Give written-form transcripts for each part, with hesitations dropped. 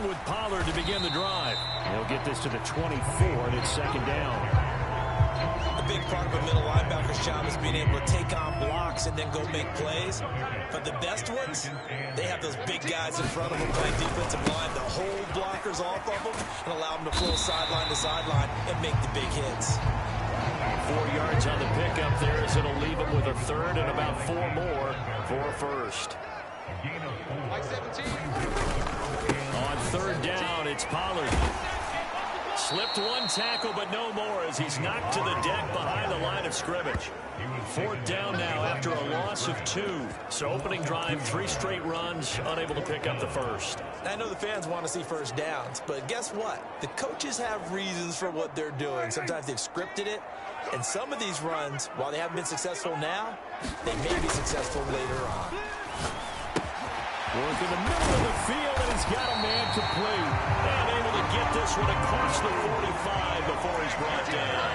with Pollard to begin the drive. He'll get this to the 24, and it's second down. A big part of a middle linebacker's job is being able to take on blocks and then go make plays. But the best ones, they have those big guys in front of them playing defensive line to hold blockers off of them and allow them to flow sideline to sideline and make the big hits. 4 yards on the pickup there as it'll leave him with a third and about 4 more for a first. On third down, it's Pollard. Slipped one tackle, but no more as he's knocked to the deck behind the line of scrimmage. 4th down now after a loss of 2. So opening drive, 3 straight runs, unable to pick up the first. I know the fans want to see first downs, but guess what? The coaches have reasons for what they're doing. Sometimes they've scripted it, and some of these runs, while they haven't been successful now, they may be successful later on. Work in the middle of the field, and he's got a man complete. And able to get this one across the 45 before he's brought down.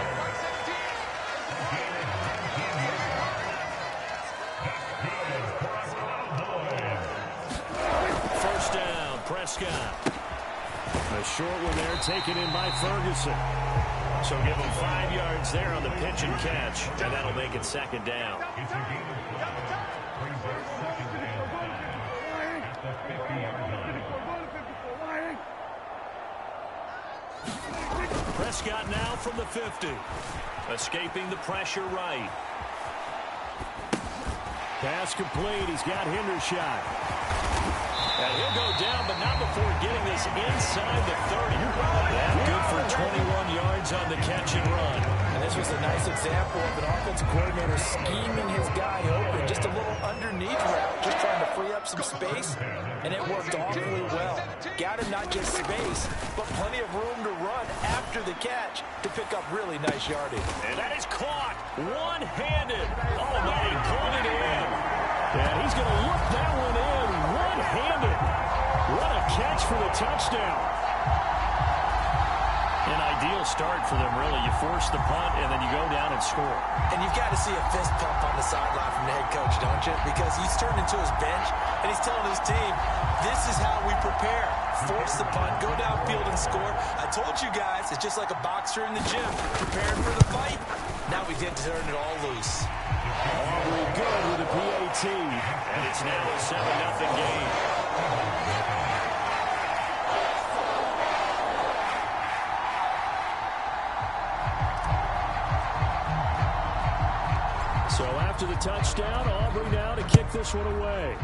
First down, Prescott. A short one there taken in by Ferguson. So give him 5 yards there on the pitch and catch, and that'll make it second down. Prescott now from the 50. Escaping the pressure right. Pass complete. He's got Hendershot. And he'll go down, but not before getting this inside the 30. And good for 21 yards on the catch and run. And this was a nice example of an offensive coordinator scheming his guy open. Just a little underneath route, just trying to free up some space, and it worked awfully well. Got him not just space, but plenty of room to run after the catch to pick up really nice yardage. And that is caught one-handed. Oh, man, he pulled it in. And he's going to look that one in one-handed. What a catch for the touchdown. An ideal start for them, really. You force the punt, and then you go down and score. And you've got to see a fist pump on the sideline from the head coach, don't you? Because he's turned into his bench, and he's telling his team, this is how we prepare. Force the punt, go downfield and score. I told you guys, it's just like a boxer in the gym, preparing for the fight. Now we get to turn it all loose. Aubrey good with a PAT, and it's now a 7-0 game. So after the touchdown, Aubrey now to kick this one away.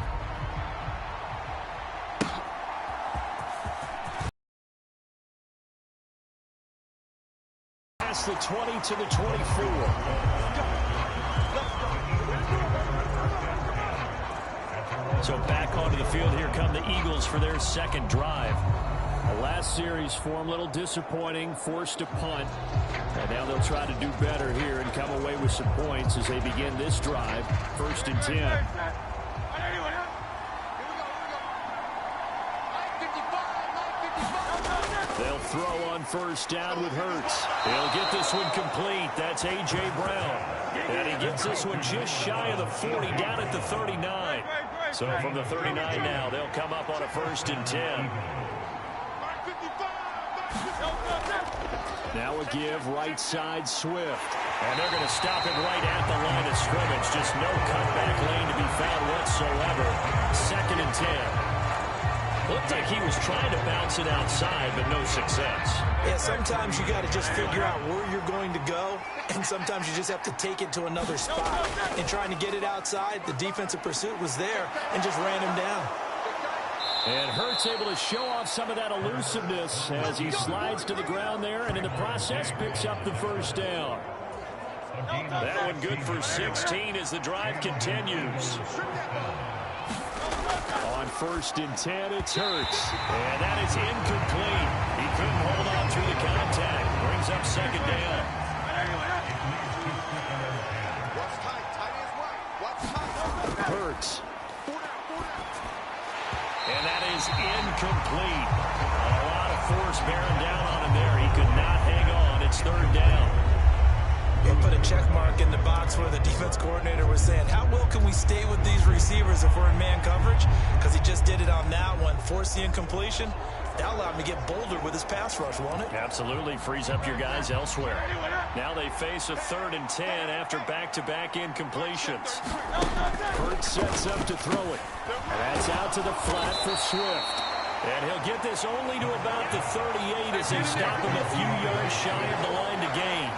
Past the 20 to the 24. So back onto the field, here come the Eagles for their second drive. The last series for them, a little disappointing, forced a punt. And now they'll try to do better here and come away with some points as they begin this drive. 1st and 10. They'll throw on first down with Hurts. He'll get this one complete. That's A.J. Brown. And he gets this one just shy of the 40, down at the 39. So from the 39 now, they'll come up on a 1st and 10. Now a give, right side, Swift. And they're going to stop it right at the line of scrimmage. Just no cutback lane to be found whatsoever. 2nd and 10. Looked like he was trying to bounce it outside, but no success. Yeah, sometimes you got to just figure out where you're going to go, and sometimes you just have to take it to another spot. And trying to get it outside, the defensive pursuit was there and just ran him down. And Hurts able to show off some of that elusiveness as he slides to the ground there, and in the process picks up the first down. That one good for 16 as the drive continues. On 1st and 10, it's Hurts. And that is incomplete. He couldn't hold on through the contact. Brings up second down. Hurts. And that is incomplete. A lot of force bearing down on him there. He could not hang on. It's 3rd down. They put a check mark in the box where the defense coordinator was saying, how well can we stay with these receivers if we're in man coverage? Because he just did it on that one. Force the incompletion. That'll allow him to get bolder with his pass rush, won't it? Absolutely. Frees up your guys elsewhere. Now they face a 3rd and 10 after back-to-back incompletions. Hurts sets up to throw it. And that's out to the flat for Swift. And he'll get this only to about the 38 as they stop him a few yards shy of the line to gain.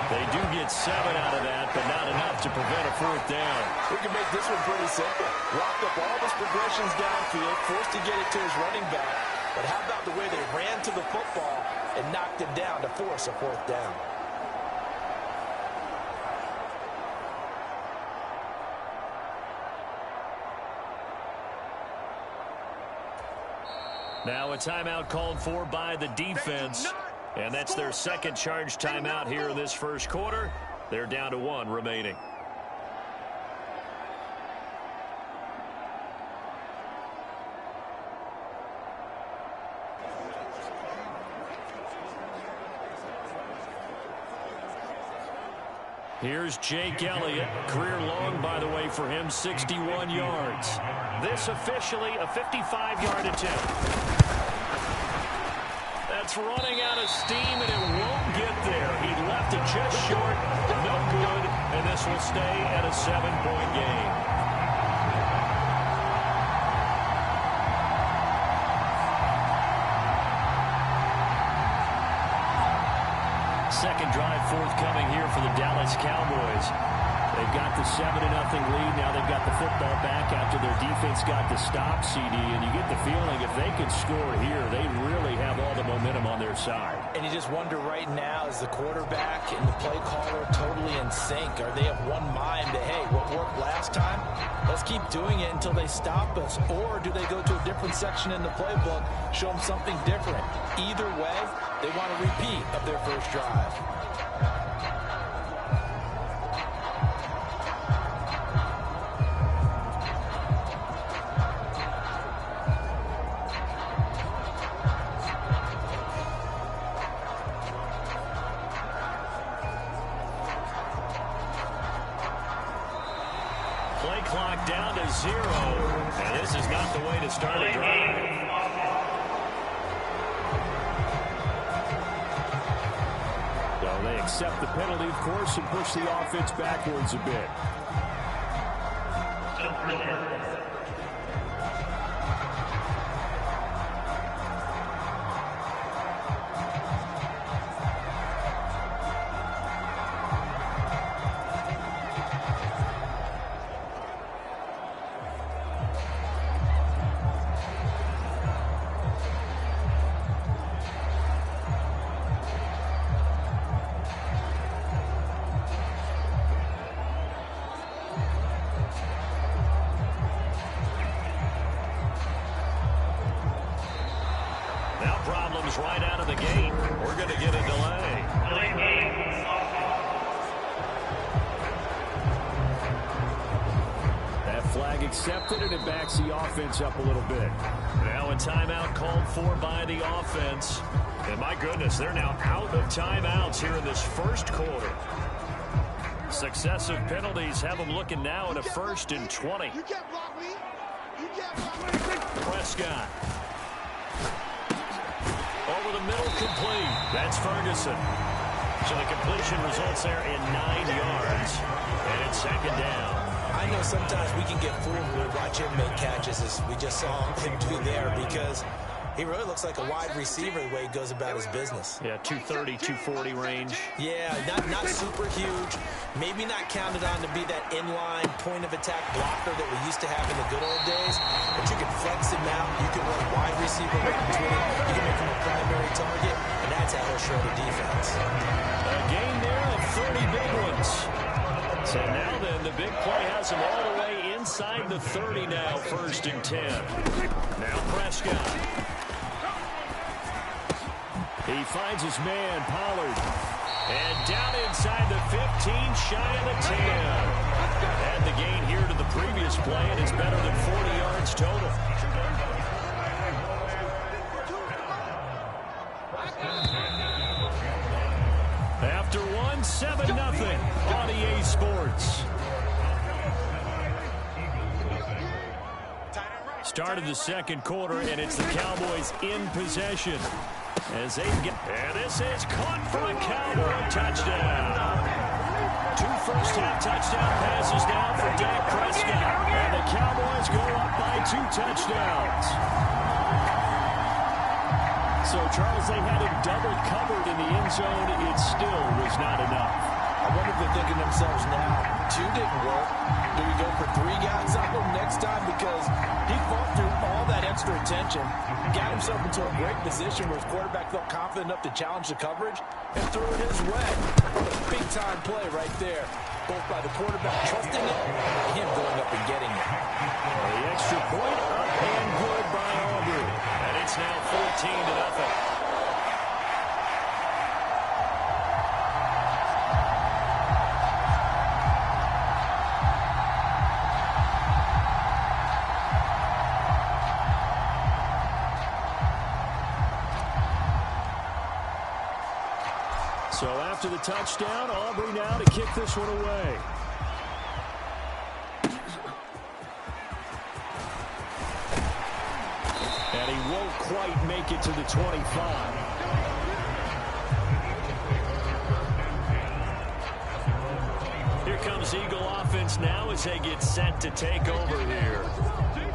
They do get 7 out of that, but not enough to prevent a 4th down. We can make this one pretty simple. Locked up all his progressions downfield, forced to get it to his running back. But how about the way they ran to the football and knocked him down to force a 4th down? Now a timeout called for by the defense. And that's their second charge timeout here in this first quarter. They're down to 1 remaining. Here's Jake Elliott. Career long, by the way, for him, 61 yards. This officially a 55-yard attempt. That's running out of steam, and it won't get there. He left it just short. No good, and this will stay at a 7-point game. Second drive forthcoming here for the Dallas Cowboys. They've got the 7-0 lead. Now they've got the football back after their defense got the stop, CD. And you get the feeling if they can score here, they really have all the momentum on their side. And you just wonder right now, is the quarterback and the play caller totally in sync? Are they of one mind that, hey, what worked last time, let's keep doing it until they stop us? Or do they go to a different section in the playbook, show them something different? Either way, they want a repeat of their first drive. Play clock down to 0. And this is not the way to start a drive. So they accept the penalty, of course, and push the offense backwards a bit. Right out of the gate. We're going to get a delay. That flag accepted, and it backs the offense up a little bit. Now a timeout called for by the offense. And my goodness, they're now out of timeouts here in this first quarter. Successive penalties have them looking now at a 1st and 20. Prescott. Over the middle, complete. That's Ferguson. So the completion results there in 9 yards. And it's 2nd down. I know sometimes we can get fooled when we watch him make catches, as we just saw him do there, because he really looks like a wide receiver the way he goes about his business. Yeah, 230, 240 range. Yeah, not super huge. Maybe not counted on to be that inline point-of-attack blocker that we used to have in the good old days. But you can flex him out. You can run wide receiver routes with him. You can make him a primary target, and that's how he'll show the defense. A gain there of 30 big ones. So now then, the big play has him all the way inside the 30 now, 1st and 10. Now Prescott. He finds his man, Pollard. And down inside the 15, shy of the 10. And the gain here to the previous play, and it's better than 40 yards total. After one, 7-0 on EA Sports. Start of the second quarter, and it's the Cowboys in possession. And this is caught for a Cowboy touchdown. 2 first-half touchdown passes now for Dak Prescott. And the Cowboys go up by 2 touchdowns. So, Charles, they had him double covered in the end zone. It still was not enough. I wonder if they're thinking to themselves now, 2 didn't work. Do we go for 3 guys on him next time? Because he fought through all that extra attention, got himself into a great position where his quarterback felt confident enough to challenge the coverage and threw it his way. A big-time play right there, both by the quarterback trusting it and him going up and getting it. The extra point up and good by Aubrey. And it's now 14-0. So after the touchdown, Aubrey now to kick this one away. And he won't quite make it to the 25. Here comes Eagle offense now as they get set to take over here.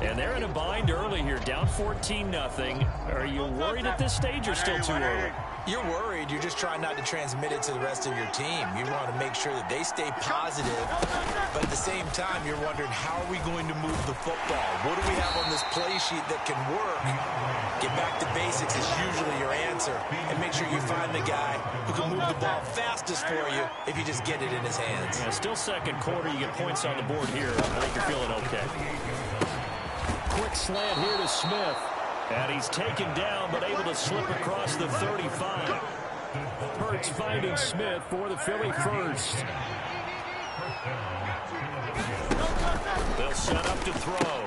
And they're in a bind early here, down 14-0. Are you worried at this stage or still too early? You're worried. You're just trying not to transmit it to the rest of your team. You want to make sure that they stay positive, but at the same time, you're wondering, how are we going to move the football? What do we have on this play sheet that can work? Get back to basics is usually your answer, and make sure you find the guy who can move the ball fastest for you if you just get it in his hands. Yeah, still second quarter. You get points on the board here. I think you're feeling okay. Quick slant here to Smith. And he's taken down, but able to slip across the 35. Hurts finding Smith for the Philly first. They'll set up to throw.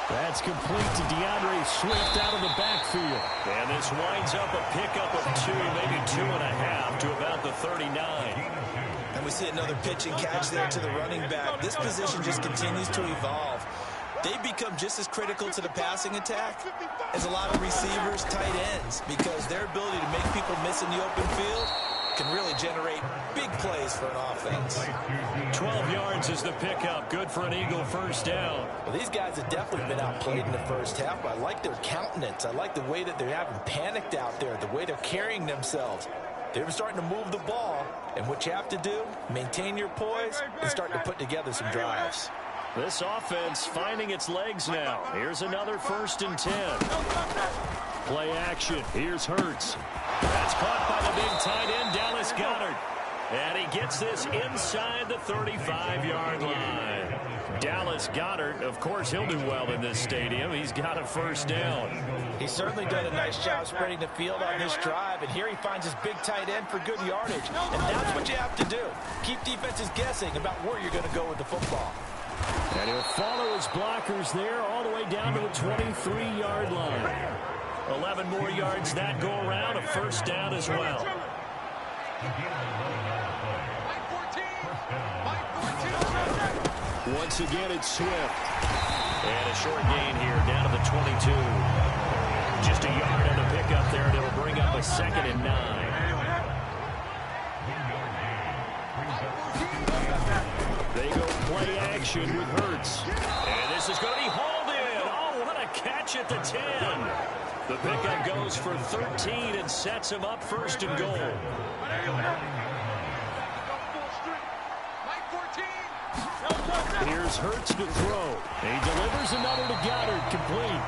That's complete to DeAndre Swift out of the backfield. And this winds up a pickup of 2, maybe 2.5 to about the 39. And we see another pitch and catch there to the running back. This position just continues to evolve. They become just as critical to the passing attack as a lot of receivers, tight ends, because their ability to make people miss in the open field can really generate big plays for an offense. 12 yards is the pickup. Good for an Eagle first down. Well, these guys have definitely been outplayed in the first half, but I like their countenance. I like the way that they're having panicked out there, the way they're carrying themselves. They're starting to move the ball, and what you have to do, maintain your poise and start to put together some drives. This offense finding its legs now. Here's another 1st and 10. Play action. Here's Hurts. That's caught by the big tight end, Dallas Goedert. And he gets this inside the 35-yard line. Dallas Goedert, of course, he'll do well in this stadium. He's got a first down. He's certainly done a nice job spreading the field on this drive, and here he finds his big tight end for good yardage. And that's what you have to do. Keep defenses guessing about where you're going to go with the football. And he'll follow his blockers there all the way down to the 23-yard line. 11 more yards that go around, a first down as well. Once again, it's Swift. And a short gain here, down to the 22. Just a yard on the pickup there, and it'll bring up a 2nd and 9. They go play action with Hurts. And this is going to be hauled in. Oh, what a catch at the 10. The pickup goes for 13 and sets him up 1st and goal. Here's Hurts to throw. He delivers another to Goddard, complete.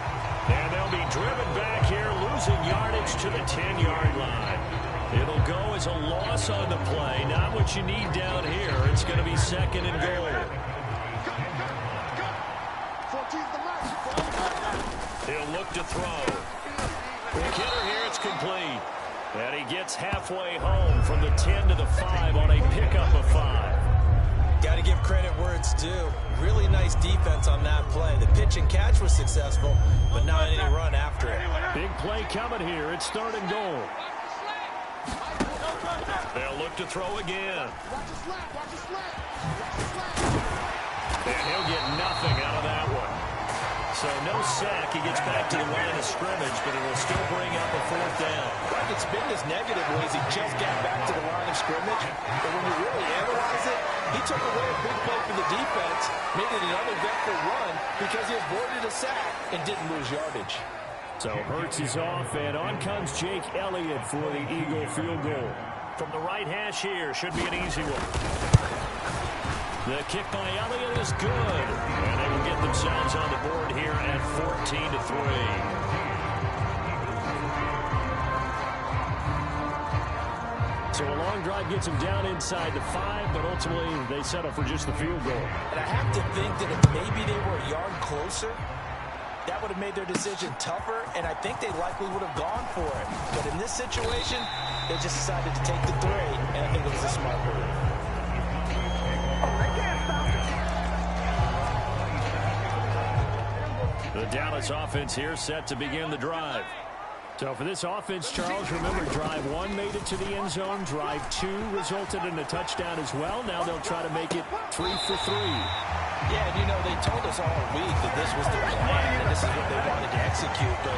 And they'll be driven back here, losing yardage to the 10-yard line. It'll go as a loss on the play. Not what you need down here. It's going to be 2nd and goal. He'll look to throw. Quick hitter here. It's complete. And he gets halfway home from the 10 to the 5 on a pickup of 5. Got to give credit where it's due. Really nice defense on that play. The pitch and catch was successful, but not any run after it. Big play coming here. It's 3rd and goal. They'll look to throw again. And he'll get nothing out of that one. So no sack. He gets back to the line of scrimmage, but it will still bring up a 4th down. Like it's been this negative ways. He just got back to the line of scrimmage. But when you really analyze it, he took away a big play for the defense, made it another vector run because he avoided a sack and didn't lose yardage. So Hurts is off, and on comes Jake Elliott for the Eagle field goal. From the right hash here, should be an easy one. The kick by Elliott is good, and they will get themselves on the board here at 14-3. So a long drive gets them down inside the 5, but ultimately they settle for just the field goal. And I have to think that if maybe they were a yard closer, that would have made their decision tougher, and I think they likely would have gone for it. But in this situation, they just decided to take the 3, and I think it was a smart move. The Dallas offense here set to begin the drive. So for this offense, Charles, remember drive 1 made it to the end zone. Drive 2 resulted in a touchdown as well. Now they'll try to make it 3 for 3. Yeah, and you know, they told us all week that this was the plan and this is what they wanted to execute, but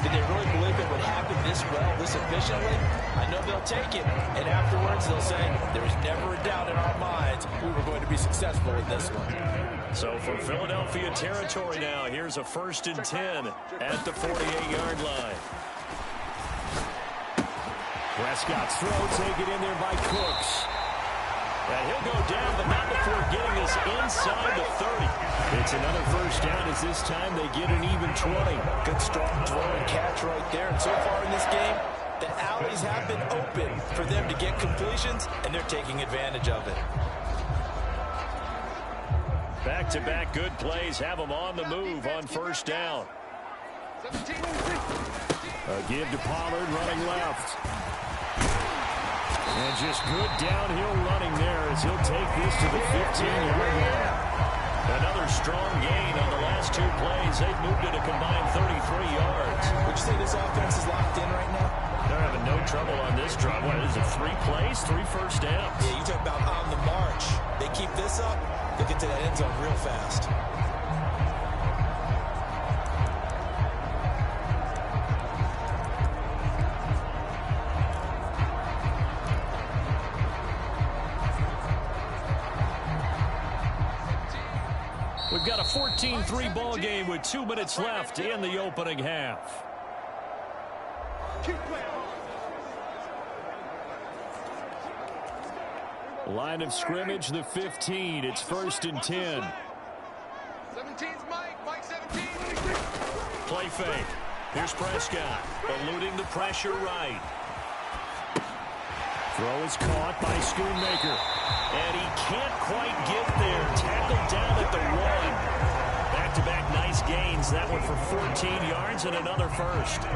did they really believe it would happen this well, this efficiently? I know they'll take it, and afterwards they'll say, there was never a doubt in our minds we were going to be successful in this one. So for Philadelphia territory now, here's a 1st and 10 at the 48-yard line. Prescott's throw taken in there by Cooks. And he'll go down, but not before getting this inside the 30. It's another 1st down as this time they get an even 20. Good strong throw and catch right there. And so far in this game, the alleys have been open for them to get completions, and they're taking advantage of it. Back-to-back good plays have them on the move on 1st down. A give to Pollard running left. And just good downhill running there as he'll take this to the 15-yard line. Another strong gain on the last 2 plays. They've moved it a combined 33 yards. Would you say this offense is locked in right now? They're having no trouble on this drive. What is it, 3 plays, 3 1st downs? Yeah, you talk about on the march. They keep this up, they'll get to that end zone real fast. We've got a 14-3 ball game with 2 minutes left in the opening half. Line of scrimmage, the 15. It's 1st and 10. 17's Mike 17. Play fake. Here's Prescott, eluding the pressure right. Throw is caught by Schoonmaker. And he can't quite get there. Tackled down at the 1. Back-to-back nice gains. That one for 14 yards and another 1st.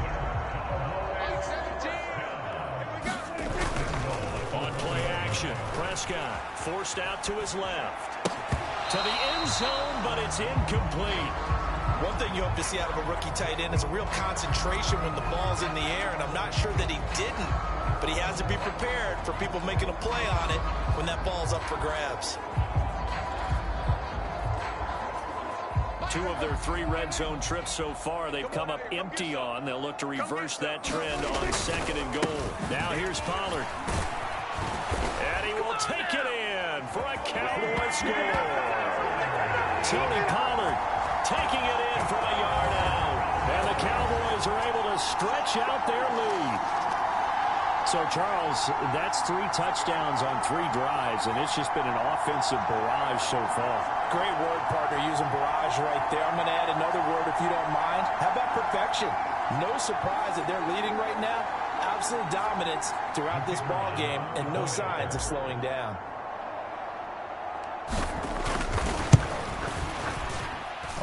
On play action, Prescott forced out to his left. To the end zone, but it's incomplete. One thing you hope to see out of a rookie tight end is a real concentration when the ball's in the air, and I'm not sure that he didn't. But he has to be prepared for people making a play on it when that ball's up for grabs. 2 of their 3 red zone trips so far they've come up empty on. They'll look to reverse that trend on 2nd and goal. Now here's Pollard. And he will take it in for a Cowboys score. Tony Pollard taking it in from a yard out. And the Cowboys are able to stretch out their lead. So, Charles, that's 3 touchdowns on 3 drives, and it's just been an offensive barrage so far. Great word, partner, using barrage right there. I'm going to add another word if you don't mind. How about perfection? No surprise that they're leading right now. Absolute dominance throughout this ball game, and no signs of slowing down.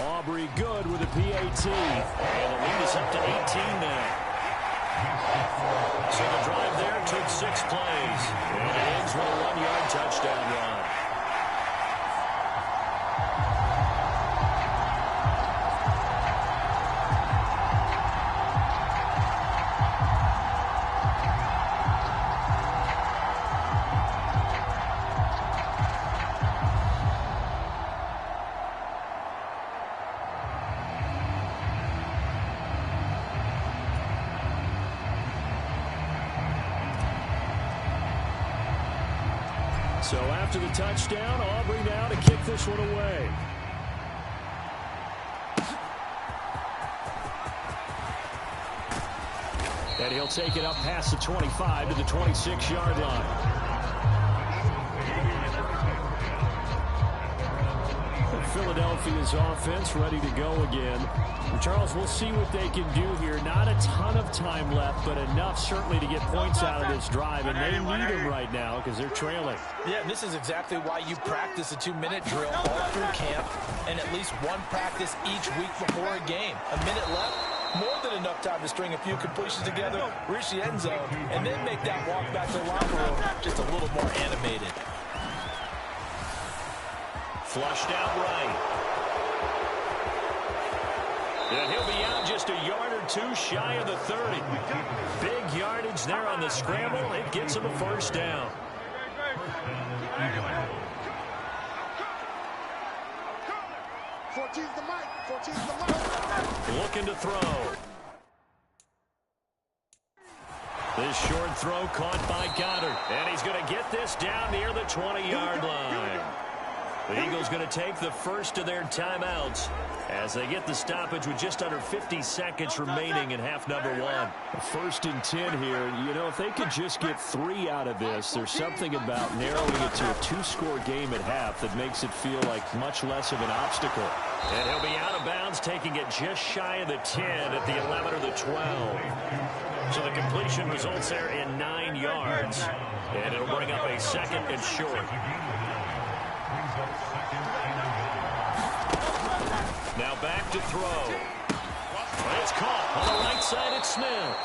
Aubrey good with a PAT. And the lead is up to 18 now. So the drive there took 6 plays. And it ends with a 1-yard touchdown run. So after the touchdown, Aubrey now to kick this one away. And he'll take it up past the 25 to the 26-yard line. Philadelphia's offense ready to go again. And Charles, we'll see what they can do here. Not a ton of time left, but enough certainly to get points out of this drive. And they need them right now because they're trailing. Yeah, and this is exactly why you practice a 2-minute drill all through camp and at least one practice each week before a game. A minute left, more than enough time to string a few completions together, reach the end zone, and then make that walk back to the locker room just a little more animated. Flushed out right. And he'll be out just a yard or two shy of the 30. Big yardage there on the scramble. It gets him a first down. Looking to throw. This short throw caught by Goddard. And he's going to get this down near the 20-yard line. The Eagles going to take the first of their timeouts as they get the stoppage with just under 50 seconds remaining in half number one. First and 10 here. You know, if they could just get 3 out of this, there's something about narrowing it to a 2-score game at half that makes it feel like much less of an obstacle. And he'll be out of bounds, taking it just shy of the 10 at the 11 or the 12. So the completion results there in 9 yards. And it'll bring up a second and short. Now back to throw. It's caught on the right side. It's Smith.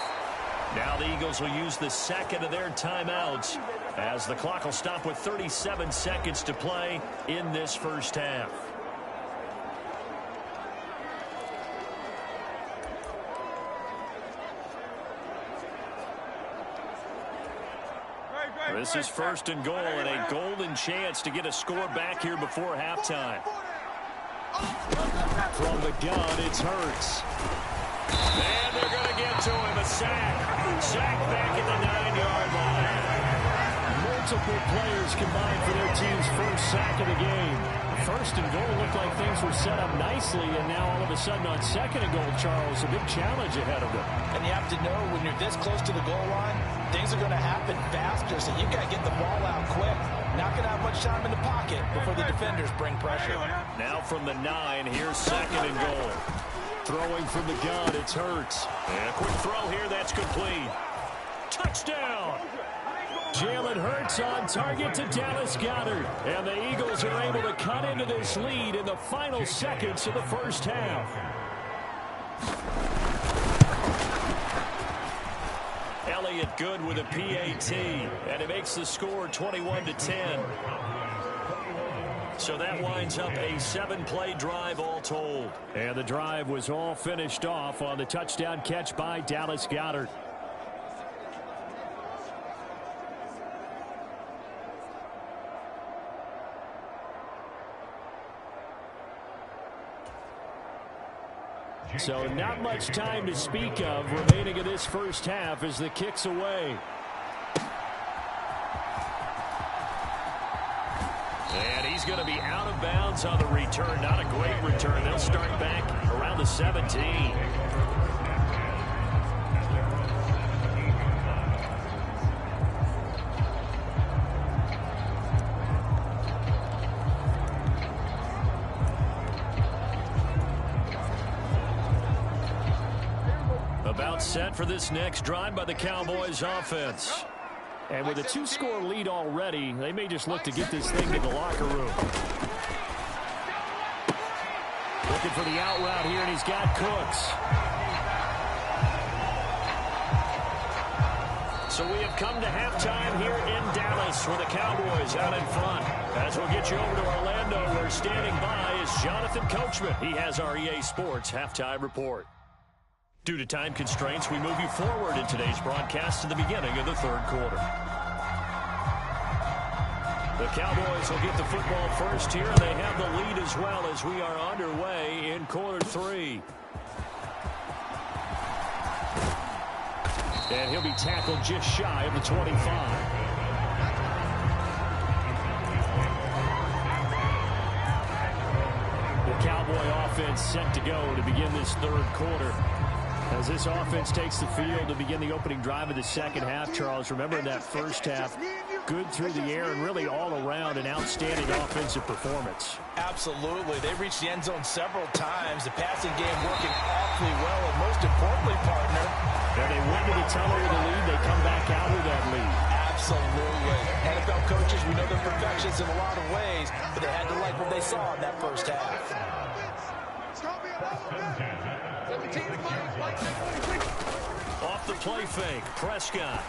Now the Eagles will use the second of their timeouts as the clock will stop with 37 seconds to play in this first half. This is first and goal and a golden chance to get a score back here before halftime. From the gun, it's Hurts. And they're going to get to him. A sack. Sack back at the 9-yard line. Multiple players combined for their team's first sack of the game. First and goal looked like things were set up nicely, and now all of a sudden on second and goal, Charles, a big challenge ahead of them. And you have to know when you're this close to the goal line, things are going to happen faster, so you got to get the ball out quick. Not going to have much time in the pocket before the defenders bring pressure. Now from the 9, here's second and goal. Throwing from the gun, it's Hurts. And a quick throw here, that's complete. Touchdown! Jalen Hurts on target to Dallas Goedert. And the Eagles are able to cut into this lead in the final seconds of the first half. Elliott good with a PAT, and it makes the score 21-10. So that winds up a 7-play drive all told. And the drive was all finished off on the touchdown catch by Dallas Goedert. So not much time to speak of remaining in this first half as the kick's away. And he's going to be out of bounds on the return. Not a great return. They'll start back around the 17. About set for this next drive by the Cowboys offense. And with a 2-score lead already, they may just look to get this thing to the locker room. Looking for the out route here, and he's got Cooks. So we have come to halftime here in Dallas with the Cowboys out in front. As we'll get you over to Orlando, where standing by is Jonathan Coachman. He has our EA Sports halftime report. Due to time constraints, we move you forward in today's broadcast to the beginning of the third quarter. The Cowboys will get the football first here, and they have the lead as well as we are underway in quarter 3. And he'll be tackled just shy of the 25. offense set to go to begin this third quarter. As this offense takes the field to begin the opening drive of the second half, Charles, remember in that first half, good through the air and really all around an outstanding offensive performance. Absolutely. They reached the end zone several times. The passing game working awfully well, and most importantly, partner, and they went to the tunnel with a lead. They come back out with that lead. Absolutely. NFL coaches, we know they're perfectionists in a lot of ways, but they had to like what they saw in that first half. Off the play fake, Prescott.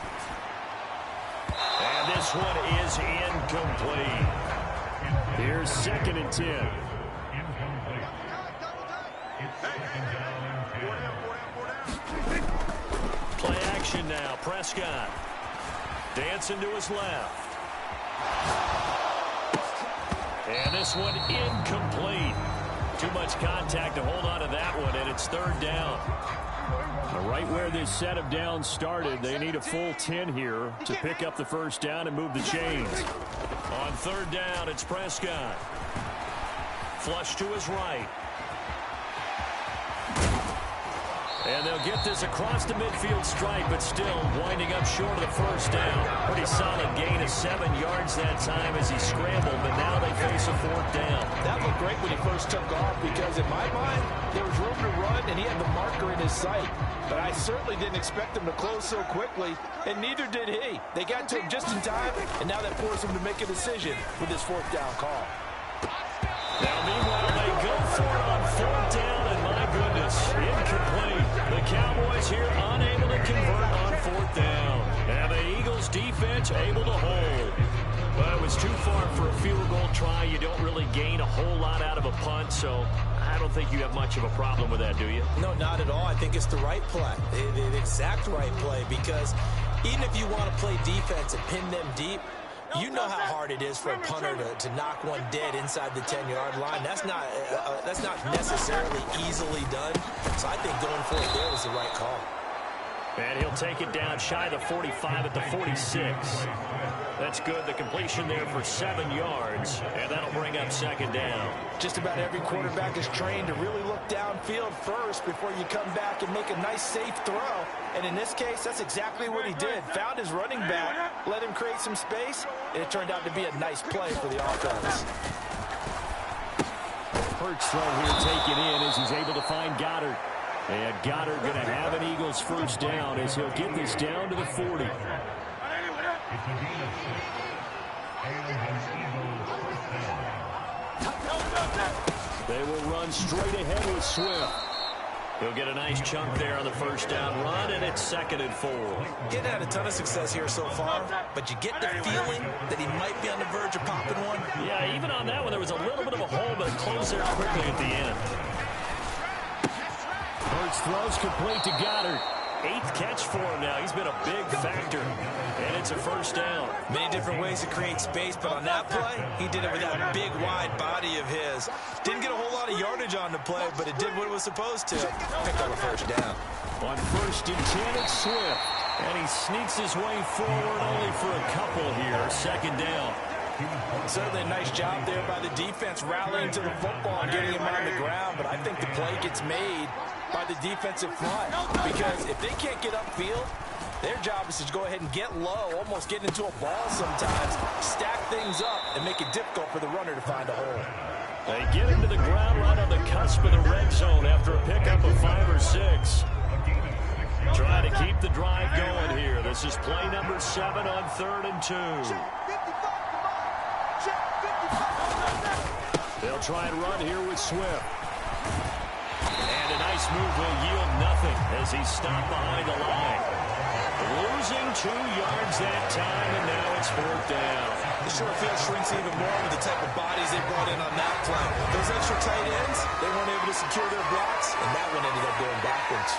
And this one is incomplete. Here's 2nd and 10. Play action now, Prescott. Dancing to his left. And this one incomplete. Too much contact to hold on to that one, and it's 3rd down. Right where this set of downs started, they need a full 10 here to pick up the first down and move the chains. On 3rd down, it's Prescott. Flush to his right. And they'll get this across the midfield stripe, but still winding up short of the first down. Pretty solid gain of 7 yards that time as he scrambled, but now they face a 4th down. That looked great when he first took off because, in my mind, there was room to run, and he had the marker in his sight. But I certainly didn't expect him to close so quickly, and neither did he. They got to him just in time, and now that forced him to make a decision with his 4th down call. Now, meanwhile, they go for it on 4th down, and my goodness, incomplete. The Cowboys here unable to convert on 4th down. And the Eagles defense able to hold. But it was too far for a field goal try. You don't really gain a whole lot out of a punt, so I don't think you have much of a problem with that, do you? No, not at all. I think it's the right play, the exact right play, because even if you want to play defense and pin them deep, you know how hard it is for a punter to knock one dead inside the 10-yard line. That's not necessarily easily done. So I think going for it there was the right call. And he'll take it down shy of the 45 at the 46. That's good. The completion there for 7 yards, and that'll bring up 2nd down. Just about every quarterback is trained to really look downfield first before you come back and make a nice, safe throw. And in this case, that's exactly what he did. Found his running back, let him create some space, and it turned out to be a nice play for the offense. Hurts throw here taken in as he's able to find Goddard. And Goddard going to have an Eagles first down as he'll get this down to the 40. They will run straight ahead with Swift. He'll get a nice chunk there on the first down run, and it's 2nd and 4. Getting had a ton of success here so far, but you get the feeling that he might be on the verge of popping one. Yeah, even on that one, there was a little bit of a hole, but it closed there quickly at the end. Hurts throws complete to Goddard. 8th catch for him now. He's been a big factor, and it's a first down. Many different ways to create space, but on that play, he did it with that big, wide body of his. Didn't get a whole lot of yardage on the play, but it did what it was supposed to. Picked up a first down. On 1st and 10, it's Swift, and he sneaks his way forward only for a couple here. 2nd down. Certainly a nice job there by the defense rallying to the football and getting him on the ground, but I think the play gets made by the defensive front, because if they can't get upfield, their job is to go ahead and get low, almost get into a ball sometimes, stack things up, and make it difficult for the runner to find a hole. They get him to the ground right on the cusp of the red zone after a pickup of 5 or 6. Trying to keep the drive going here. This is play number 7 on 3rd and 2. They'll try and run here with Swift. And a nice move will yield nothing as he's stopped behind the line. Losing 2 yards that time, and now it's 4th down. The short field shrinks even more with the type of bodies they brought in on that play. Those extra tight ends, they weren't able to secure their blocks, and that one ended up going backwards.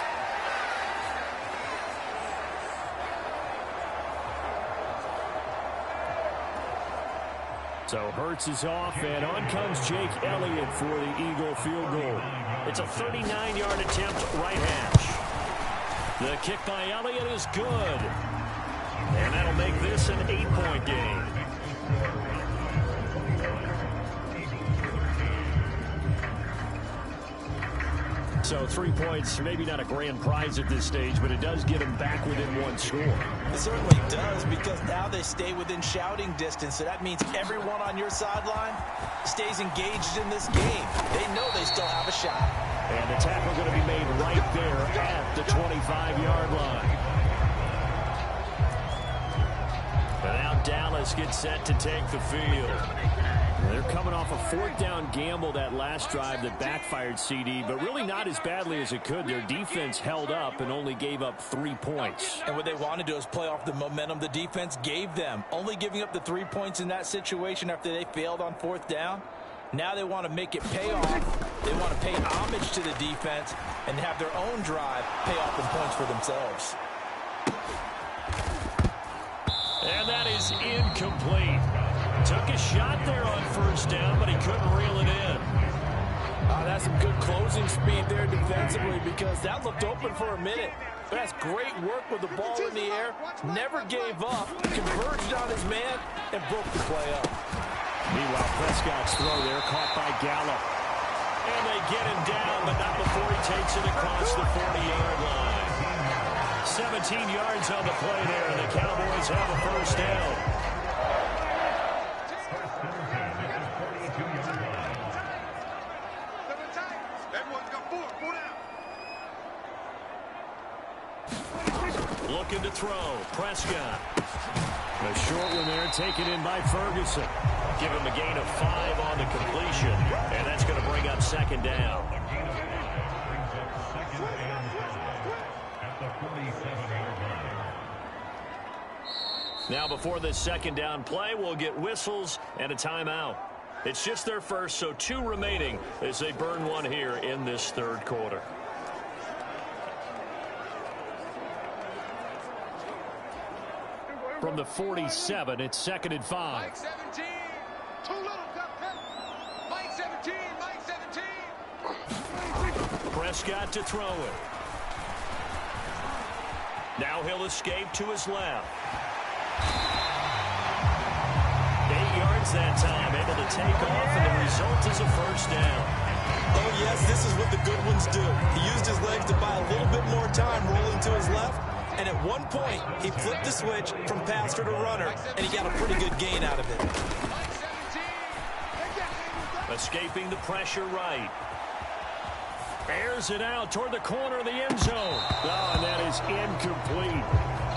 So Hurts is off, and on comes Jake Elliott for the Eagle field goal. It's a 39-yard attempt, right hash. The kick by Elliott is good. And that'll make this an 8-point game. So 3 points, maybe not a grand prize at this stage, but it does get them back within one score. It certainly does, because now they stay within shouting distance. So that means everyone on your sideline stays engaged in this game. They know they still have a shot. And the tackle going to be made right there at the 25-yard line. And now Dallas gets set to take the field. They're coming off a 4th down gamble that last drive that backfired, CD, but really not as badly as it could. Their defense held up and only gave up 3 points. And what they want to do is play off the momentum the defense gave them. Only giving up the 3 points in that situation after they failed on 4th down. Now they want to make it pay off. They want to pay homage to the defense and have their own drive pay off in points for themselves. And that is incomplete. Took a shot there on 1st down, but he couldn't reel it in. That's some good closing speed there defensively, because that looked open for a minute. But that's great work with the ball in the air. Never gave up, converged on his man, and broke the play up. Meanwhile, Prescott's throw there caught by Gallup. And they get him down, but not before he takes it across the 40-yard line. 17 yards on the play there, and the Cowboys have a 1st down. Looking to throw. Prescott. A short one there, taken in by Ferguson. Give him a gain of 5 on the completion, and that's going to bring up 2nd down. Now before this 2nd down play, we'll get whistles and a timeout. It's just their first, so 2 remaining as they burn one here in this 3rd quarter. From the 47, it's 2nd and 5. Mike 17. Too little. Mike 17. Mike 17. Prescott to throw it. Now he'll escape to his left. 8 yards that time, able to take off, and the result is a 1st down. Oh, yes, this is what the good ones do. He used his legs to buy a little bit more time rolling to his left. And at one point, he flipped the switch from passer to runner, and he got a pretty good gain out of it. Escaping the pressure right. Airs it out toward the corner of the end zone. Oh, and that is incomplete.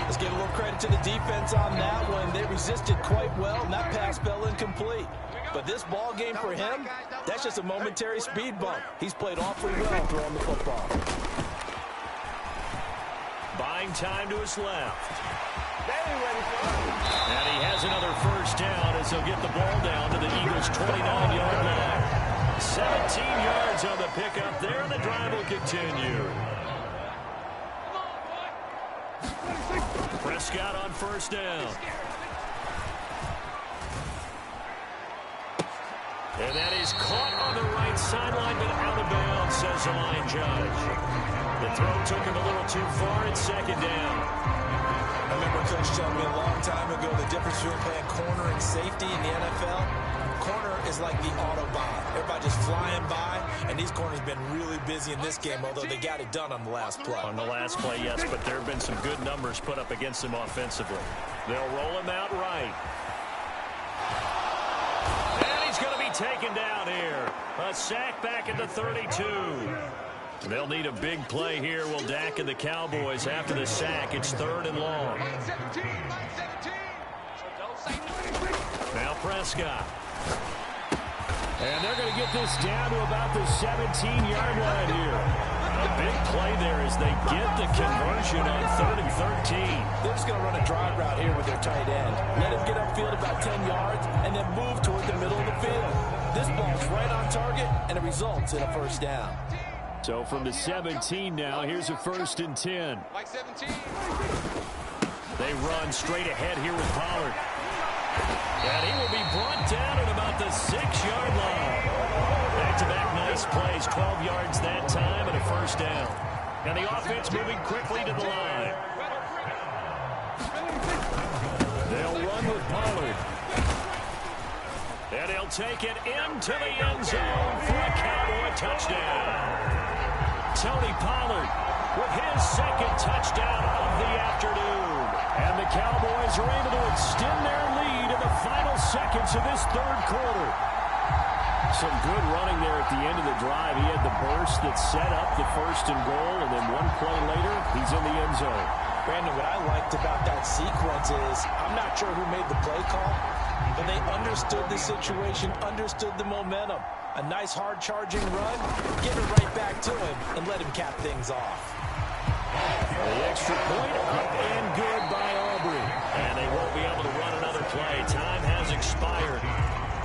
Let's give a little credit to the defense on that one. They resisted quite well, and that pass fell incomplete. But this ball game for him, that's just a momentary speed bump. He's played awfully well throwing the football. Buying time to his left. And he has another 1st down as he'll get the ball down to the Eagles' 29-yard line. 17 yards on the pickup there, and the drive will continue. Prescott on 1st down. And that is caught on the right sideline, but out of bounds, says the line judge. The throw took him a little too far. It's 2nd down. I remember Coach telling me a long time ago the difference between playing corner and safety in the NFL. Corner is like the Autobahn. Everybody just flying by, and these corners have been really busy in this game, although they got it done on the last play. On the last play, yes, but there have been some good numbers put up against him offensively. They'll roll him out right. And he's going to be taken down here. A sack back at the 32. They'll need a big play here, will Dak and the Cowboys after the sack. It's 3rd and long. Mike 17. Mike 17. Now Prescott. And they're going to get this down to about the 17-yard line here. A big play there as they get the conversion on 3rd and 13. They're just going to run a drive route here with their tight end. Let him get upfield about 10 yards and then move toward the middle of the field. This ball's right on target, and it results in a 1st down. So from the 17 now, here's a 1st and 10. Mike 17. They run straight ahead here with Pollard. And he will be brought down at about the 6-yard line. Back-to-back nice plays, 12 yards that time and a 1st down. And the offense moving quickly to the line. They'll run with Pollard. And he'll take it into the end zone for a Cowboy touchdown. Tony Pollard with his second touchdown of the afternoon. And the Cowboys are able to extend their lead in the final seconds of this third quarter. Some good running there at the end of the drive. He had the burst that set up the first and goal, and then one play later, he's in the end zone. Brandon, what I liked about that sequence is I'm not sure who made the play call, but they understood the situation, understood the momentum. A nice hard-charging run, give it right back to him, and let him cap things off. The extra point up and good by Aubrey. And they won't be able to run another play. Time has expired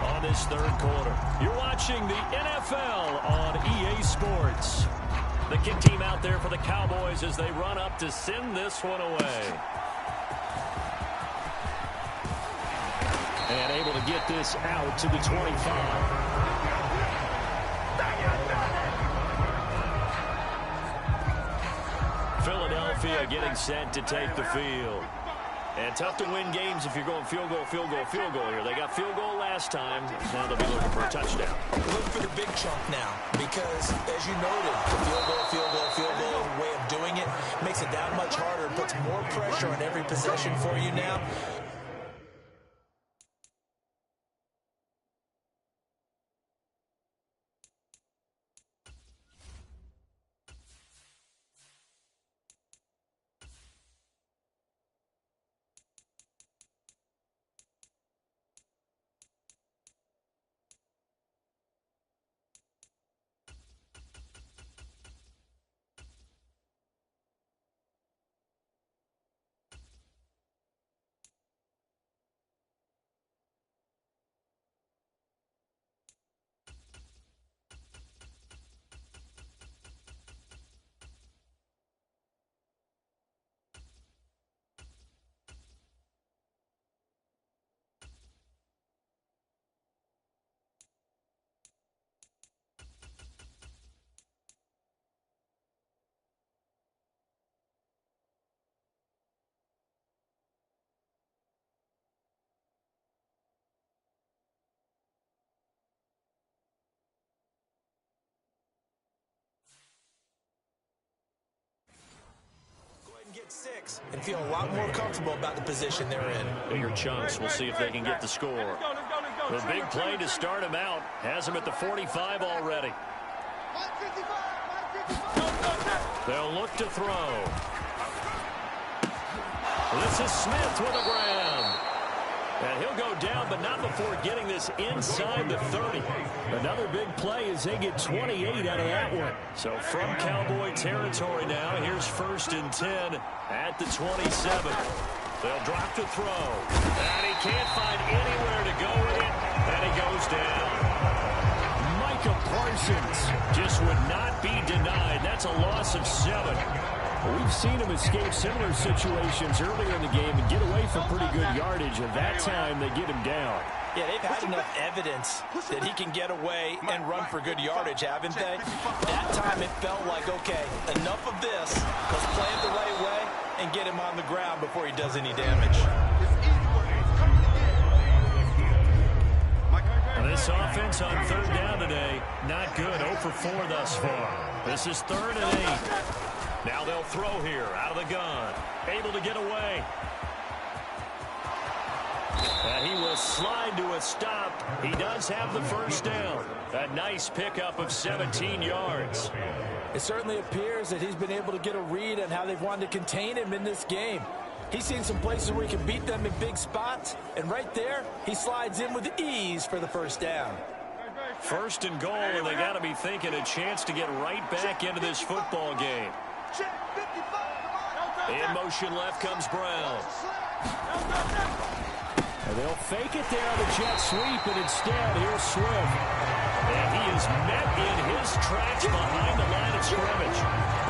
on this third quarter. You're watching the NFL on EA Sports. The kick team out there for the Cowboys as they run up to send this one away. And able to get this out to the 25. Philadelphia getting set to take the field. And tough to win games if you're going field goal here. They got field goal last time. Now they'll be looking for a touchdown. Look for the big chunk now because, as you noted, the field goal way of doing it makes it that much harder and puts more pressure on every possession for you now. Get 6 and feel a lot more comfortable about the position they're in. Bigger chunks. We'll see if they can get the score. The big play to start him out has him at the 45 already. They'll look to throw. This is Smith with a grab. And he'll go down, but not before getting this inside the 30. Another big play as they get 28 out of that one. So from Cowboy territory now, here's 1st and 10 at the 27. They'll drop to throw. And he can't find anywhere to go with it. And he goes down. Micah Parsons just would not be denied. That's a loss of 7. We've seen him escape similar situations earlier in the game and get away from pretty good yardage, and that time they get him down. Yeah, they've had enough evidence that he can get away and run for good yardage, haven't they? That time it felt like, okay, enough of this. Let's play it the right way and get him on the ground before he does any damage. This offense on 3rd down today, not good. 0 for 4 thus far. This is 3rd and 8. Now they'll throw here out of the gun. Able to get away. And he will slide to a stop. He does have the 1st down. A nice pickup of 17 yards. It certainly appears that he's been able to get a read on how they've wanted to contain him in this game. He's seen some places where he can beat them in big spots. And right there, he slides in with ease for the 1st down. 1st and goal, and they got to be thinking a chance to get right back into this football game. In motion left comes Brown. And they'll fake it there on the jet sweep, and instead, here's Swift. And he is met in his tracks behind the line of scrimmage.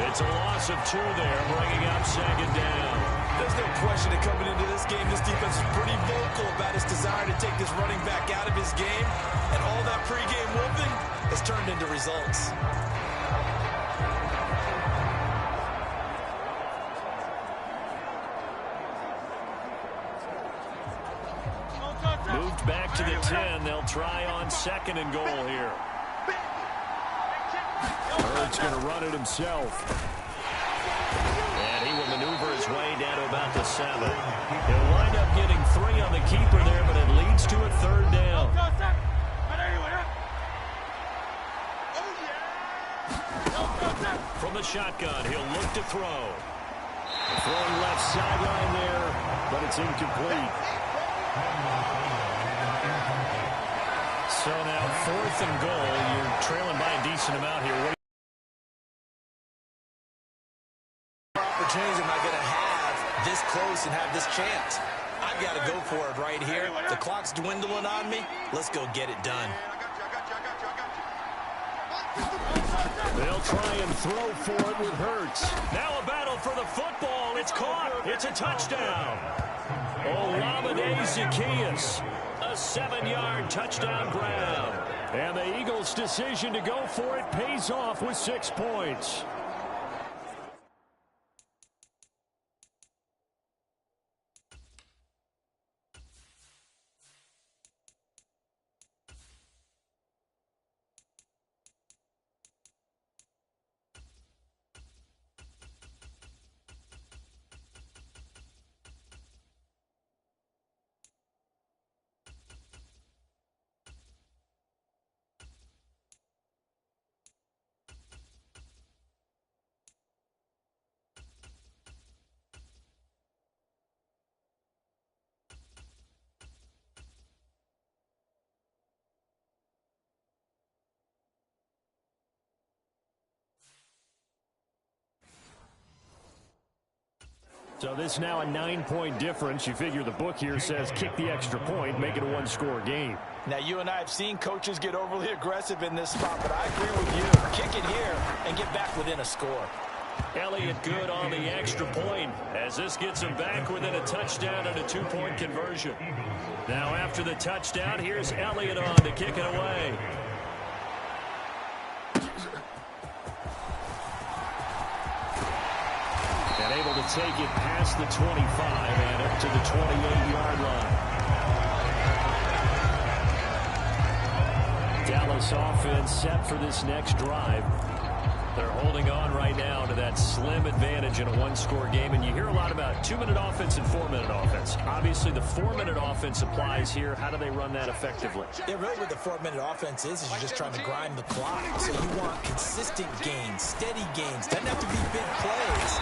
It's a loss of 2 there, bringing up 2nd down. There's no question that coming into this game, this defense is pretty vocal about its desire to take this running back out of his game. And all that pregame whooping has turned into results. Moved back to the 10. They'll try on 2nd and goal here. 3rd Prescott's going to run it himself. And he will maneuver his way down to about the 7. He'll wind up getting 3 on the keeper there, but it leads to a 3rd down. From the shotgun, he'll look to throw. Throwing left sideline there, but it's incomplete. So now 4th and goal. You're trailing by a decent amount here. What opportunities am I going to have this close and have this chance? I've got to go for it right here. The clock's dwindling on me. Let's go get it done. They'll try and throw for it with Hurts. Now a battle for the football. It's caught. It's a touchdown. Olamide Zaccheaus. A 7-yard touchdown grab. And the Eagles' decision to go for it pays off with 6 points. So this now a 9-point difference. You figure the book here says kick the extra point, make it a 1-score game. Now, you and I have seen coaches get overly aggressive in this spot, but I agree with you. Kick it here and get back within a score. Elliott good on the extra point as this gets him back within a touchdown and a 2-point conversion. Now after the touchdown, here's Elliott on to kick it away. And able to take it past the 25 and up to the 28-yard line. Dallas offense set for this next drive. They're holding on right now to that slim advantage in a 1-score game. And you hear a lot about 2-minute offense and 4-minute offense. Obviously, the 4-minute offense applies here. How do they run that effectively? Yeah, really what the 4-minute offense is you're just trying to grind the clock. So you want consistent gains, steady gains. Doesn't have to be big plays,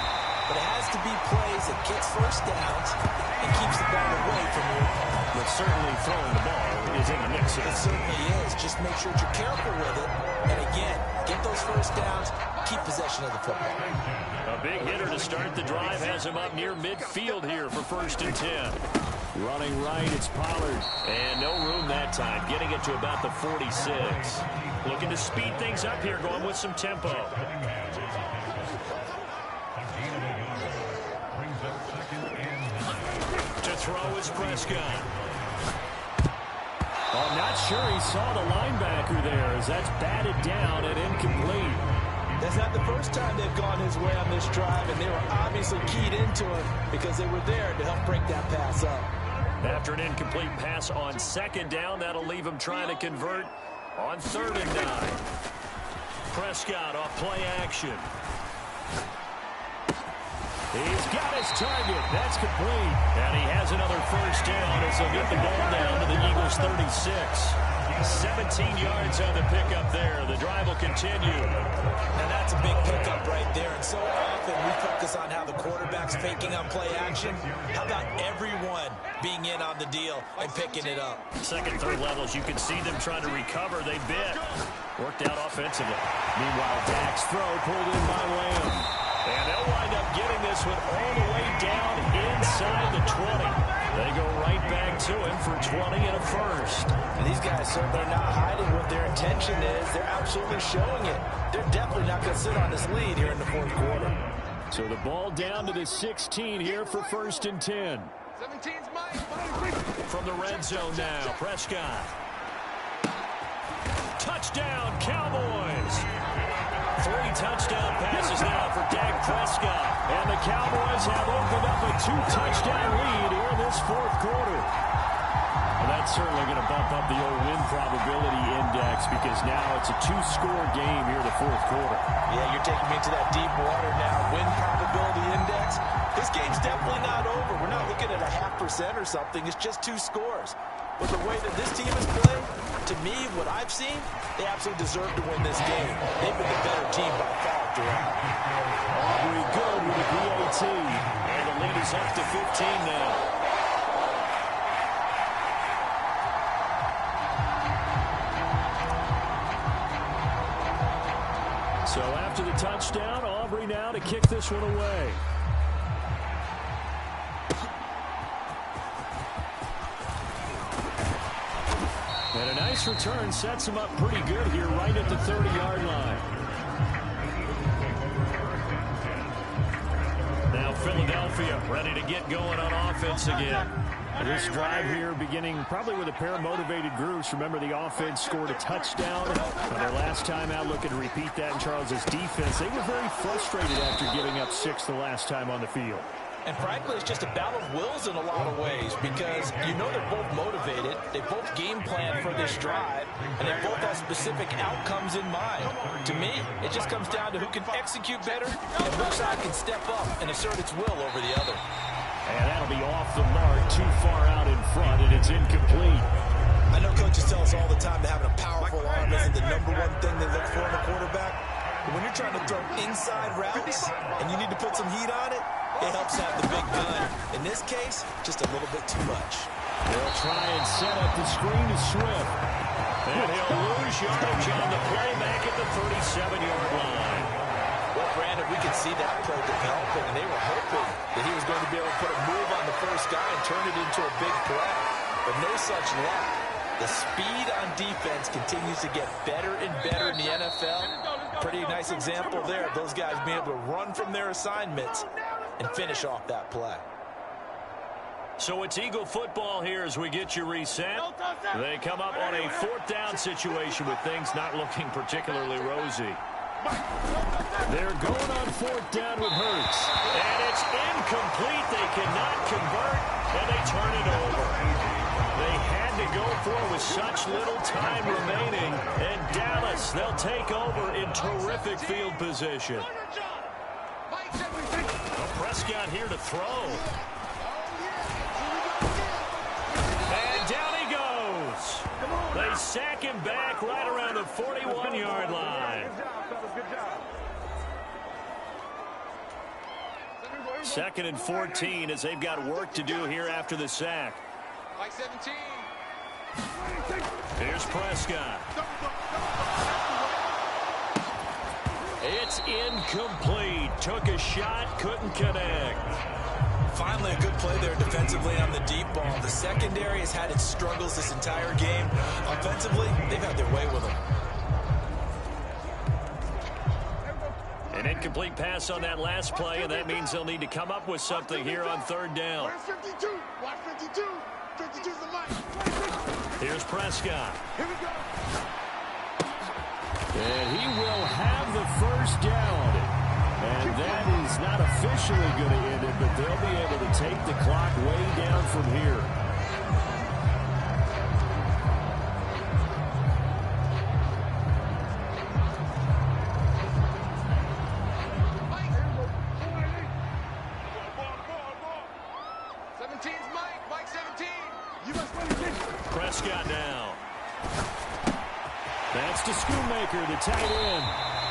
but it has to be plays that gets first downs and keeps the ball away from your opponent. But certainly throwing the ball is in the mix. It certainly is. Just make sure that you're careful with it. And again, get those first downs, keep possession of the football. A big hitter to start the drive has him up near midfield here for 1st and 10. Running right, it's Pollard. And no room that time, getting it to about the 46. Looking to speed things up here, going with some tempo. To throw is Prescott. I'm not sure he saw the linebacker there as that's batted down and incomplete. That's not the first time they've gone his way on this drive, and they were obviously keyed into it because they were there to help break that pass up. After an incomplete pass on 2nd down, that'll leave him trying to convert on 3rd and 9. Prescott off play action. He's got his target. That's complete. And he has another 1st down as he'll get the ball down to the Eagles' 36. 17 yards on the pickup there. The drive will continue. Now that's a big pickup right there. And so often we focus on how the quarterback's faking on play action. How about everyone being in on the deal and picking it up? 2nd, 3rd levels, you can see them trying to recover. They bit. Worked out offensively. Meanwhile, Dak's throw pulled in by Lamb. And they'll wind up getting this one all the way down inside the 20. They go right back to him for 20 and a 1st. And these guys certainly are not hiding what their intention is. They're absolutely showing it. They're definitely not going to sit on this lead here in the 4th quarter. So the ball down to the 16 here for 1st and 10. 17's mine. From the red zone now, Prescott. Touchdown, Cowboys. 3 touchdown passes now for Dak Prescott. And the Cowboys have opened up a 2-touchdown lead here in this 4th quarter. And that that's certainly going to bump up the old win probability index because now it's a two-score game here in the fourth quarter. Yeah, you're taking me into that deep water now. Win probability index. This game's definitely not over. We're not looking at a 0.5% or something. It's just two scores. But the way that this team has played, to me, what I've seen, they absolutely deserve to win this game. They've been the better team by far throughout. Aubrey good with a PAT. And the lead is up to 15 now. So after the touchdown, Aubrey now to kick this one away. And a nice return sets him up pretty good here right at the 30-yard line. Now Philadelphia ready to get going on offense again. This drive here beginning probably with a pair of motivated groups. Remember, the offense scored a touchdown on their last time out. Looking to repeat that in Charles's defense. They were very frustrated after giving up 6 the last time on the field. And frankly, it's just a battle of wills in a lot of ways because you know they're both motivated. They both game plan for this drive, and they both have specific outcomes in mind. To me, it just comes down to who can execute better and which side can step up and assert its will over the other. And that'll be off the mark, too far out in front, and it's incomplete. I know coaches tell us all the time that having a powerful arm isn't the #1 thing they look for in a quarterback. But when you're trying to throw inside routes and you need to put some heat on it, it helps have the big gun. In this case, just a little bit too much. They'll try and set up the screen to Swift. And he'll lose yardage on the play back at the 37-yard line. Well, Brandon, we could see that play developing, and they were hoping that he was going to be able to put a move on the first guy and turn it into a big play. But no such luck. The speed on defense continues to get better and better in the NFL. Pretty nice example there of those guys being able to run from their assignments and finish off that play. So it's Eagle football here as we get you reset. They come up on a 4th down situation with things not looking particularly rosy. They're going on 4th down with Hurts. And it's incomplete. They cannot convert, and they turn it over. They had to go for it with such little time remaining. And Dallas, they'll take over in terrific field position. Well, Prescott here to throw. And down he goes. They sack him back right around the 41-yard line. 2nd and 14 as they've got work to do here after the sack. Like 17. Here's Prescott. It's incomplete. Took a shot, couldn't connect. Finally, a good play there defensively on the deep ball. The secondary has had its struggles this entire game. Offensively, they've had their way with them. An incomplete pass on that last play, and that means they'll need to come up with something here on 3rd down. Where's 52? Watch 52. 52's the line. Here's Prescott. Here we go. And he will have the 1st down. And that is not officially going to end it, but they'll be able to take the clock way down from here. Prescott now. That's to Schoonmaker, the tight end.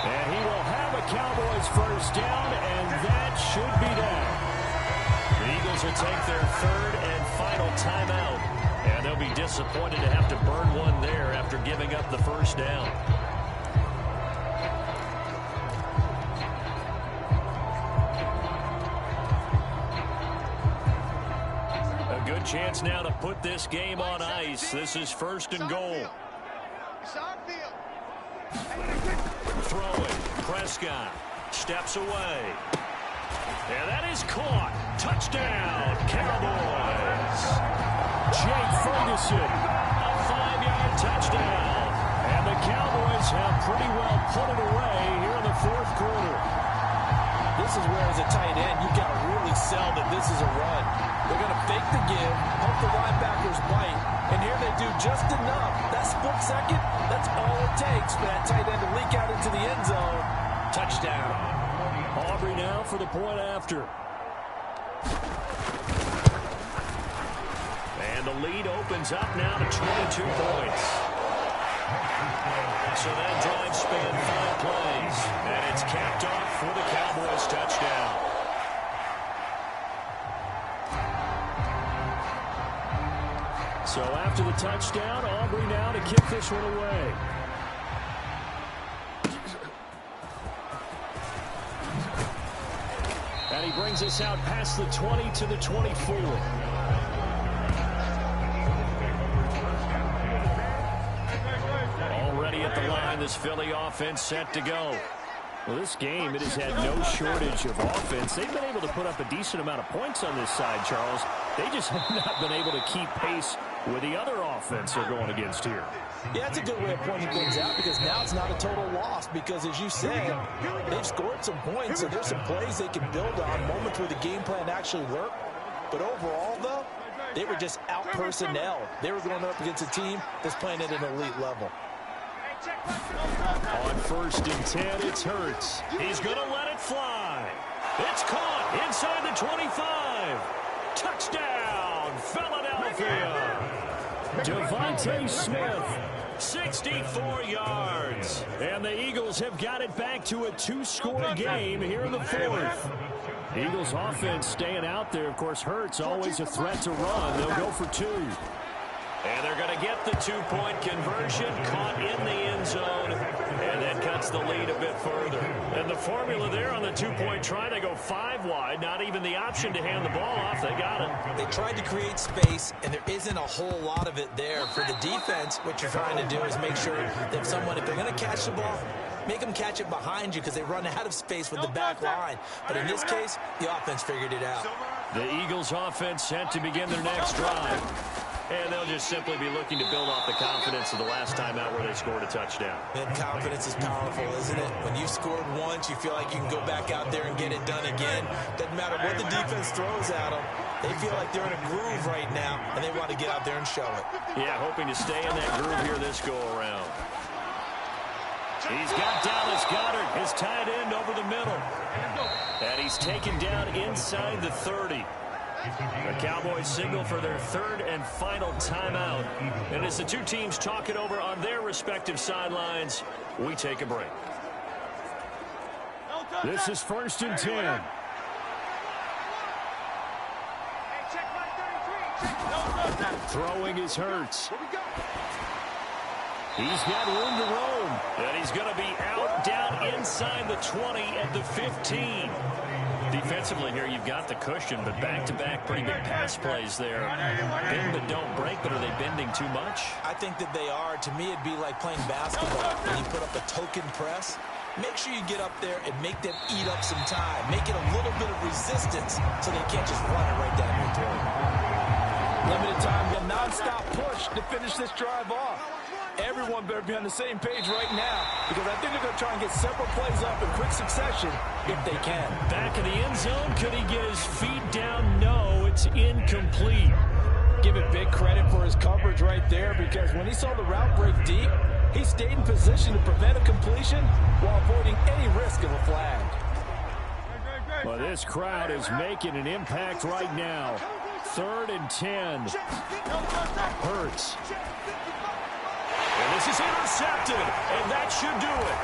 And he will have a Cowboys 1st down, and that should be down. The Eagles will take their 3rd and final timeout. And they'll be disappointed to have to burn one there after giving up the 1st down. Good chance now to put this game on ice. This is 1st and goal. Throwing. Prescott steps away. And that is caught. Touchdown, Cowboys. Jake Ferguson, a 5-yard touchdown. And the Cowboys have pretty well put it away here in the 4th quarter. This is where, as a tight end, you've got to really sell that this is a run. They're going to fake the give, hope the linebackers bite, And here they do just enough. That split second, that's all it takes for that tight end to leak out into the end zone. Touchdown. Aubrey now for the point after. And the lead opens up now to 22 points. So that drive spanned 5 plays. And it's capped off for the Cowboys touchdown. So after the touchdown, Aubrey now to kick this one away. And he brings us out past the 20 to the 24. Already at the line, this Philly offense set to go. Well, this game, it has had no shortage of offense. They've been able to put up a decent amount of points on this side, Charles. They just have not been able to keep pace with the other offense they're going against here. Yeah, that's a good way of pointing things out because now it's not a total loss because, as you said, they've scored some points and there's some plays they can build on, moments where the game plan actually worked. But overall, though, they were just out-personnel. They were going up against a team that's playing at an elite level. On 1st and 10, it's Hurts. He's going to let it fly. It's caught inside the 25. Touchdown, Philadelphia. Devontae Smith, 64 yards. And the Eagles have got it back to a 2-score game here in the 4th. Eagles offense staying out there. Of course, Hurts always a threat to run. They'll go for 2. And they're going to get the 2-point conversion, caught in the end zone, and then cuts the lead a bit further. And the formula there on the 2-point try, they go 5 wide, not even the option to hand the ball off. They got it. They tried to create space, and there isn't a whole lot of it there. For the defense, what you're trying to do is make sure that if they're going to catch the ball, make them catch it behind you because they run out of space with the back line. But in this case, the offense figured it out. The Eagles offense set to begin their next drive. And they'll just simply be looking to build off the confidence of the last time out where they scored a touchdown. And confidence is powerful, isn't it? When you've scored once, you feel like you can go back out there and get it done again. Doesn't matter what the defense throws at them. They feel like they're in a groove right now, and they want to get out there and show it. Yeah, hoping to stay in that groove here this go-around. He's got Dallas Goedert, his tight end, over the middle. And he's taken down inside the 30. The Cowboys signal for their 3rd and final timeout. And as the two teams talk it over on their respective sidelines, we take a break. This is 1st and 10. Throwing is Hurts. He's got room to roam. And he's going to be out down inside the 20 at the 15. Defensively here, you've got the cushion, but back-to-back pretty big pass plays there. Bend but don't break, but are they bending too much? I think that they are. To me, it'd be like playing basketball. When you put up a token press, make sure you get up there and make them eat up some time. Make it a little bit of resistance so they can't just run it right down your throat. Limited time, a non-stop push to finish this drive off. Everyone better be on the same page right now because I think they're going to try and get several plays up in quick succession if they can. Back in the end zone, could he get his feet down? No, it's incomplete. Give it big credit for his coverage right there because when he saw the route break deep, he stayed in position to prevent a completion while avoiding any risk of a flag. Well, this crowd is making an impact right now. 3rd and 10. Hurts. And this is intercepted, and that should do it.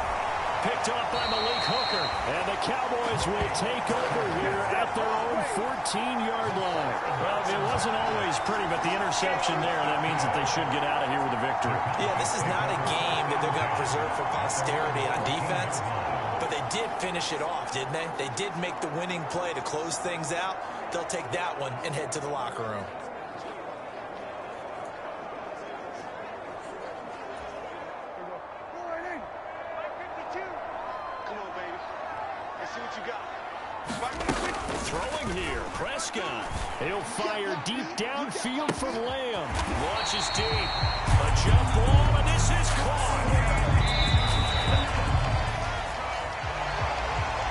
Picked off by Malik Hooker, and the Cowboys will take over here at their own 14-yard line. Well, it wasn't always pretty, but the interception there, that means that they should get out of here with a victory. Yeah, this is not a game that they're going to preserve for posterity on defense, but they did finish it off, didn't they? They did make the winning play to close things out. They'll take that one and head to the locker room. Throwing here, Prescott. He'll fire deep downfield from Lamb. Launches deep. A jump ball, and this is caught.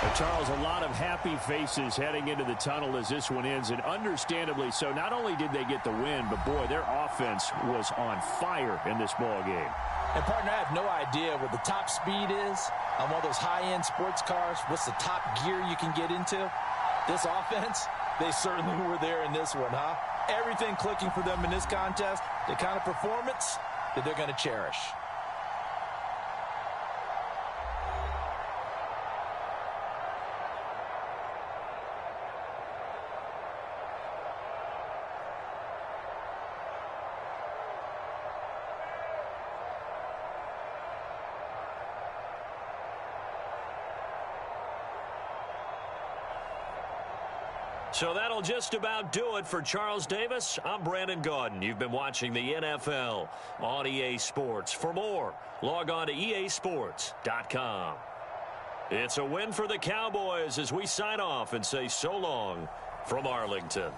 A Charles, a lot of happy faces heading into the tunnel as this one ends, and understandably so. Not only did they get the win, but, boy, their offense was on fire in this ball game. And, partner, I have no idea what the top speed is on one of those high-end sports cars. What's the top gear you can get into? This offense, they certainly were there in this one, huh? Everything clicking for them in this contest, the kind of performance that they're going to cherish. So that'll just about do it for Charles Davis. I'm Brandon Gaudin. You've been watching the NFL on EA Sports. For more, log on to easports.com. It's a win for the Cowboys as we sign off and say so long from Arlington.